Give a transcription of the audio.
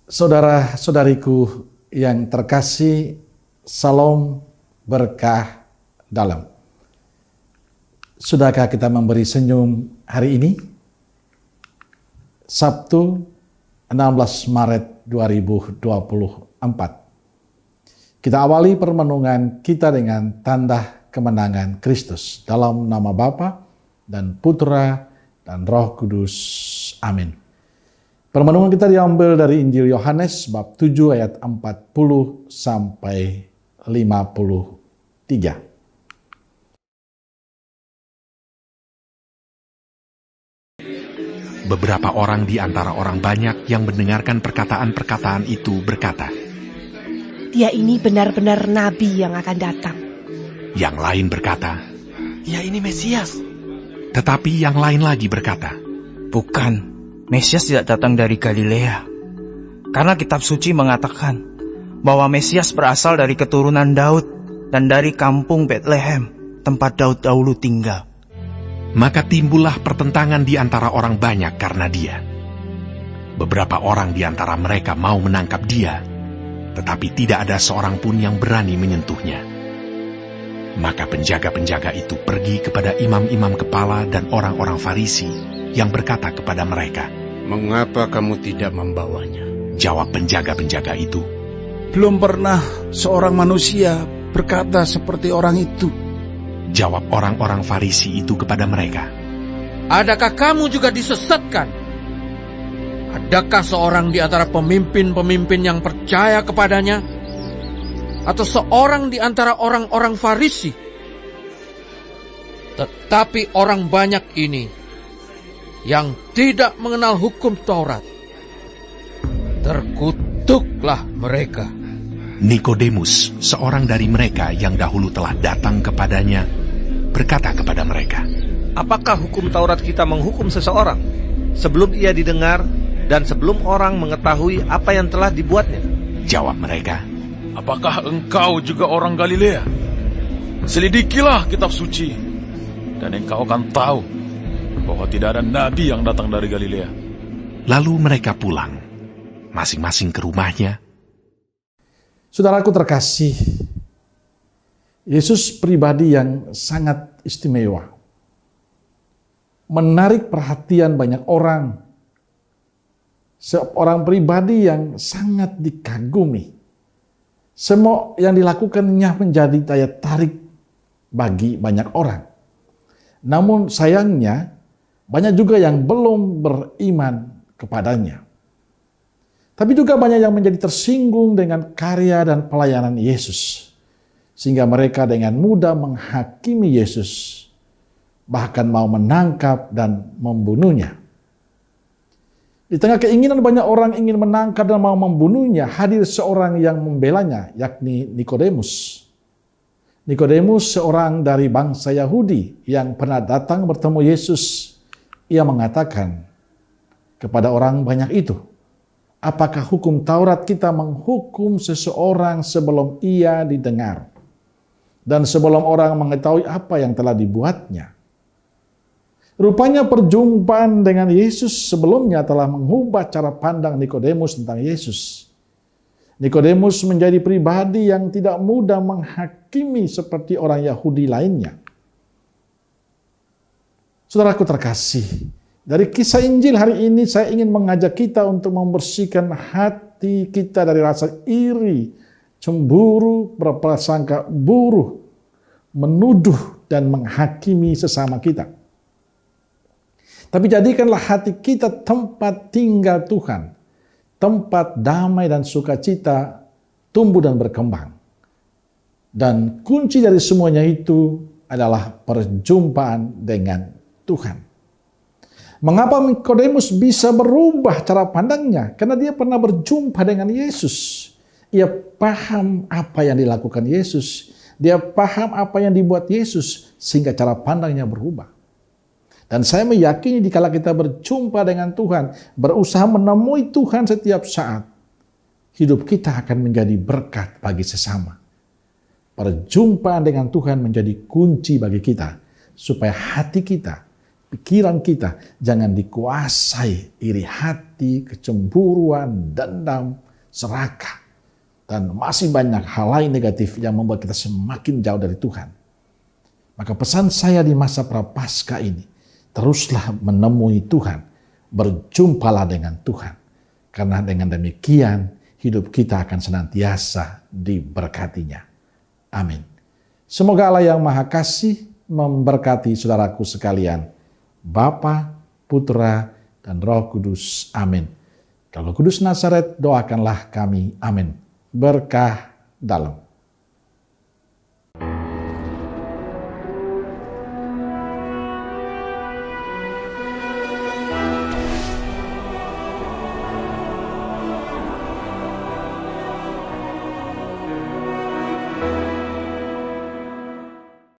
Saudara-saudariku yang terkasih, salam berkah dalam. Sudahkah kita memberi senyum hari ini? Sabtu 16 Maret 2024. Kita awali permenungan kita dengan tanda kemenangan Kristus. Dalam nama Bapa dan Putra dan Roh Kudus. Amin. Permenungan kita diambil dari Injil Yohanes bab 7 ayat 40 sampai 53. Beberapa orang di antara orang banyak yang mendengarkan perkataan-perkataan itu berkata, "Dia ini benar-benar nabi yang akan datang." Yang lain berkata, "Dia ini Mesias." Tetapi yang lain lagi berkata, "Bukan, Mesias tidak datang dari Galilea. Karena kitab suci mengatakan bahwa Mesias berasal dari keturunan Daud dan dari kampung Bethlehem, tempat Daud dahulu tinggal." Maka timbullah pertentangan di antara orang banyak karena dia. Beberapa orang di antara mereka mau menangkap dia, tetapi tidak ada seorang pun yang berani menyentuhnya. Maka penjaga-penjaga itu pergi kepada imam-imam kepala dan orang-orang Farisi yang berkata kepada mereka, "Mengapa kamu tidak membawanya?" Jawab penjaga-penjaga itu, "Belum pernah seorang manusia berkata seperti orang itu." Jawab orang-orang Farisi itu kepada mereka, "Adakah kamu juga disesatkan? Adakah seorang di antara pemimpin-pemimpin yang percaya kepadanya? Atau seorang di antara orang-orang Farisi? Tetapi orang banyak ini yang tidak mengenal hukum Taurat, terkutuklah mereka." Nikodemus, seorang dari mereka yang dahulu telah datang kepadanya, berkata kepada mereka, "Apakah hukum Taurat kita menghukum seseorang sebelum ia didengar dan sebelum orang mengetahui apa yang telah dibuatnya?" Jawab mereka, "Apakah engkau juga orang Galilea? Selidikilah kitab suci, dan engkau akan tahu bahwa tidak ada nabi yang datang dari Galilea." Lalu mereka pulang, masing-masing ke rumahnya. Saudaraku terkasih, Yesus pribadi yang sangat istimewa, menarik perhatian banyak orang, seorang pribadi yang sangat dikagumi. Semua yang dilakukannya menjadi daya tarik bagi banyak orang. Namun sayangnya, banyak juga yang belum beriman kepadanya. Tapi juga banyak yang menjadi tersinggung dengan karya dan pelayanan Yesus, sehingga mereka dengan mudah menghakimi Yesus, bahkan mau menangkap dan membunuhnya. Di tengah keinginan banyak orang ingin menangkap dan mau membunuhnya, hadir seorang yang membelanya, yakni Nikodemus. Nikodemus seorang dari bangsa Yahudi yang pernah datang bertemu Yesus. Ia mengatakan kepada orang banyak itu, "Apakah hukum Taurat kita menghukum seseorang sebelum ia didengar dan sebelum orang mengetahui apa yang telah dibuatnya?" Rupanya perjumpaan dengan Yesus sebelumnya telah mengubah cara pandang Nikodemus tentang Yesus. Nikodemus menjadi pribadi yang tidak mudah menghakimi seperti orang Yahudi lainnya. Saudaraku terkasih, dari kisah Injil hari ini saya ingin mengajak kita untuk membersihkan hati kita dari rasa iri, cemburu, berprasangka buruk, menuduh dan menghakimi sesama kita. Tapi jadikanlah hati kita tempat tinggal Tuhan, tempat damai dan sukacita tumbuh dan berkembang. Dan kunci dari semuanya itu adalah perjumpaan dengan Tuhan. Mengapa Nikodemus bisa berubah cara pandangnya? Karena dia pernah berjumpa dengan Yesus. Ia paham apa yang dilakukan Yesus. Dia paham apa yang dibuat Yesus, sehingga cara pandangnya berubah. Dan saya meyakini dikala kita berjumpa dengan Tuhan, berusaha menemui Tuhan setiap saat, hidup kita akan menjadi berkat bagi sesama. Perjumpaan dengan Tuhan menjadi kunci bagi kita, supaya hati kita pikiran kita jangan dikuasai iri hati, kecemburuan, dendam, serakah, dan masih banyak hal lain negatif yang membuat kita semakin jauh dari Tuhan. Maka pesan saya di masa Prapaskah ini, teruslah menemui Tuhan, berjumpalah dengan Tuhan. Karena dengan demikian hidup kita akan senantiasa diberkatinya. Amin. Semoga Allah yang Maha Kasih memberkati saudaraku sekalian, Bapa, Putra, dan Roh Kudus. Amin. Kalau Kudus Nazaret, doakanlah kami. Amin. Berkah dalam.